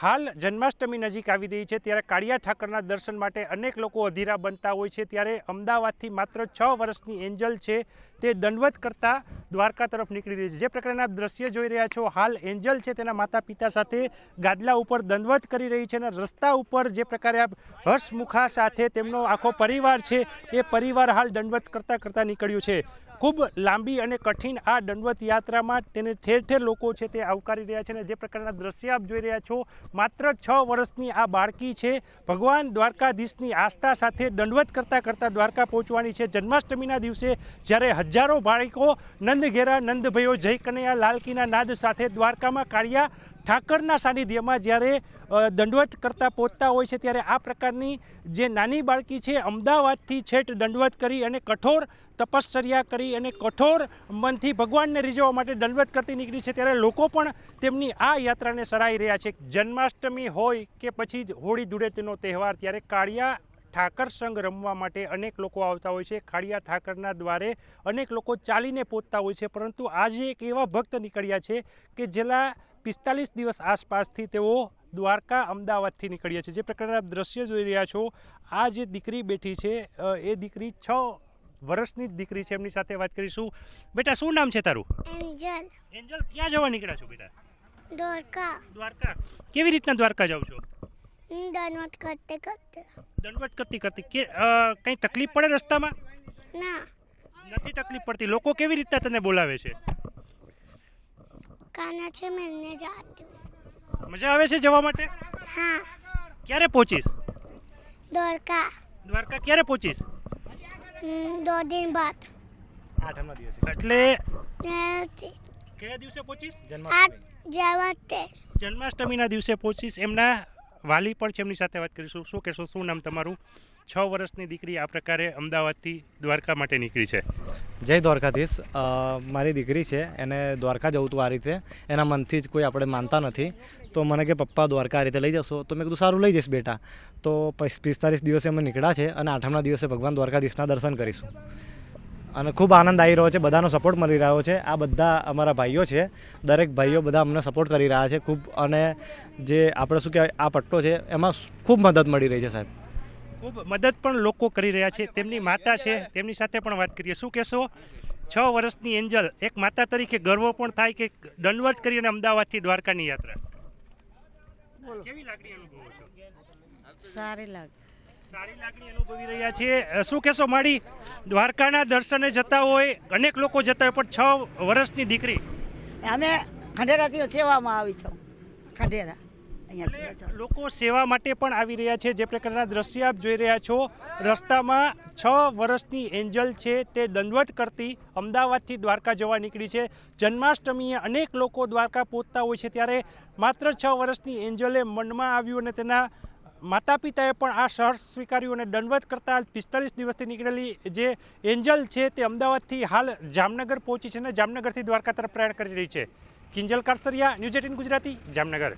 હાલ જન્માષ્ટમી નજીક આવી રહી છે ત્યારે કાળિયા ઠાકરના દર્શન માટે અનેક લોકો અધીરા બનતા હોય છે ત્યારે અમદાવાદથી માત્ર 6 વર્ષની એન્જલ છે તે દંડવત કરતા દ્વારકા તરફ નીકળી રહી છે। જે પ્રકારના દ્રશ્ય જોઈ રહ્યા છો, હાલ એન્જલ છે તેના માતા પિતા સાથે ગાદલા ઉપર દંડવત કરી રહી છે અને રસ્તા ઉપર જે પ્રકારે હર્ષમુખા સાથે તેમનો આખો પરિવાર છે એ પરિવાર હાલ દંડવત કરતા નીકળ્યું છે। ખૂબ લાંબી અને કઠિન આ દંડવત યાત્રામાં તેને ઠેર ઠેર લોકો છે તે આવકારી રહ્યા છે અને જે પ્રકારના દ્રશ્ય આપ જોઈ રહ્યા છો, માત્ર 6 વર્ષની આ બાળકી છે ભગવાન દ્વારકાધીશની આસ્થા સાથે દંડવત કરતા દ્વારકા પહોંચવાની છે। જન્માષ્ટમીના દિવસે જ્યારે હજારો ભાવિકો નંદ ઘેરા નંદ ભયો જય કનૈયા લાલકીના નાદ સાથે દ્વારકામાં કાળિયા ઠાકરના સાનિધ્યમાં જ્યારે દંડવત કરતા પહોંચતા હોય છે ત્યારે આ પ્રકારની જે નાની બાળકી છે અમદાવાદથી છેટ દંડવત કરી અને કઠોર તપશ્ચર્યા કરી અને કઠોર મનથી ભગવાનને રીઝવવા માટે દંડવત કરતી નીકળી છે ત્યારે લોકો પણ તેમની આ યાત્રાને સરાહી રહ્યા છે। જન્માષ્ટમી હોય કે પછી હોળી ધૂળેટીનો તહેવાર, ત્યારે કાળિયા ઠાકર સંઘ રમવા માટે અનેક લોકો આવતા હોય છે। કાળિયા ઠાકરના દ્વારે અનેક લોકો ચાલીને પહોંચતા હોય છે, પરંતુ આજે એક એવા ભક્ત નીકળ્યા છે કે જેલા 45 દિવસ આસપાસથી તેઓ દ્વારકા અમદાવાદથી નીકળ્યા છે। જે પ્રકારના દ્રશ્ય જોઈ રહ્યા છો, આ જે દીકરી બેઠી છે એ દીકરી 6 વર્ષની દીકરી છે। એમની સાથે વાત કરીશું। બેટા, શું નામ છે તારું? એન્જલ। એન્જલ, ક્યાં જવા નીકળ્યા છો બેટા? દ્વારકા। દ્વારકા કેવી રીતના દ્વારકા જાવ છો? દંડવત કરતે દંડવત કરતી કંઈ તકલીફ પડે રસ્તામાં? ના, નથી તકલીફ પડતી। લોકો કેવી રીતના તને બોલાવે છે? કાના છે મિલને જાતી હું। મજા આવે છે જવા માટે? હા। ક્યારે પહોંચીશ દ્વારકા ક્યારે પહોંચીશ? 2 दिन बाद। 8મા દિવસે। એટલે કયા દિવસે પહોંચીશ? જન્માષ્ટમીના દિવસે પહોંચીશ। એમના વાલી પણ છે, એમની સાથે વાત કરીશું। શું કહેશો, શું નામ તમારું? 6 વર્ષની દીકરી આ પ્રકારે અમદાવાદથી દ્વારકા માટે નીકળી છે। જય દ્વારકાધીશ। મારી દીકરી છે, એને દ્વારકા જવું હતું આ રીતે, એના મનથી જ કોઈ આપણે માનતા નથી, તો મને કે પપ્પા દ્વારકા આ રીતે લઈ જશો, તો મેં કીધું સારું લઈ જઈશ બેટા। તો 45 દિવસે અમે નીકળ્યા છે અને 8મના દિવસે ભગવાન દ્વારકાધીશના દર્શન કરીશું અને ખૂબ આનંદ આવી રહ્યો છે, બધાનો સપોર્ટ મળી રહ્યો છે। આ બધા અમારા ભાઈઓ છે, દરેક ભાઈઓ બધા અમને સપોર્ટ કરી રહ્યા છે ખૂબ, અને જે આપણે શું કહેવાય આ પટ્ટો છે એમાં ખૂબ મદદ મળી રહી છે સાહેબ। ખૂબ મદદ પણ લોકો કરી રહ્યા છે। તેમની માતા છે, તેમની સાથે પણ વાત કરીએ। શું કહેશો, 6 વર્ષની એન્જલ, એક માતા તરીકે ગર્વ પણ થાય કે દંડવત કરી અને અમદાવાદથી દ્વારકાની યાત્રા, કેવી લાગણી અનુભવો છો? સારી લાગણી અનુભવી રહ્યા છે। શું કહેશો માડી, દ્વારકાના દર્શને જતા હોય, અનેક લોકો જતા હોય, પણ 6 વર્ષની દીકરી? અમે ખંડેરાથી સેવામાં આવી છું। ખંડેરા લોકો સેવા માટે પણ આવી રહ્યા છે। જે પ્રકારના દ્રશ્ય આપ જોઈ રહ્યા છો, રસ્તામાં 6 વર્ષની એન્જલ છે તે દંડવત કરતી અમદાવાદથી દ્વારકા જવા નીકળી છે। જન્માષ્ટમીએ અનેક લોકો દ્વારકા પહોંચતા હોય છે ત્યારે માત્ર 6 વર્ષની એન્જલે મનમાં આવ્યું અને તેના માતા પિતાએ પણ આ શહર સ્વીકાર્યું અને દંડવત કરતા 45 દિવસથી નીકળેલી જે એન્જલ છે તે અમદાવાદથી હાલ જામનગર પહોંચી છે અને જામનગરથી દ્વારકા તરફ પ્રયાણ કરી રહી છે। કિંજલ કારસરિયા, ન્યૂઝ 18 ગુજરાતી, જામનગર।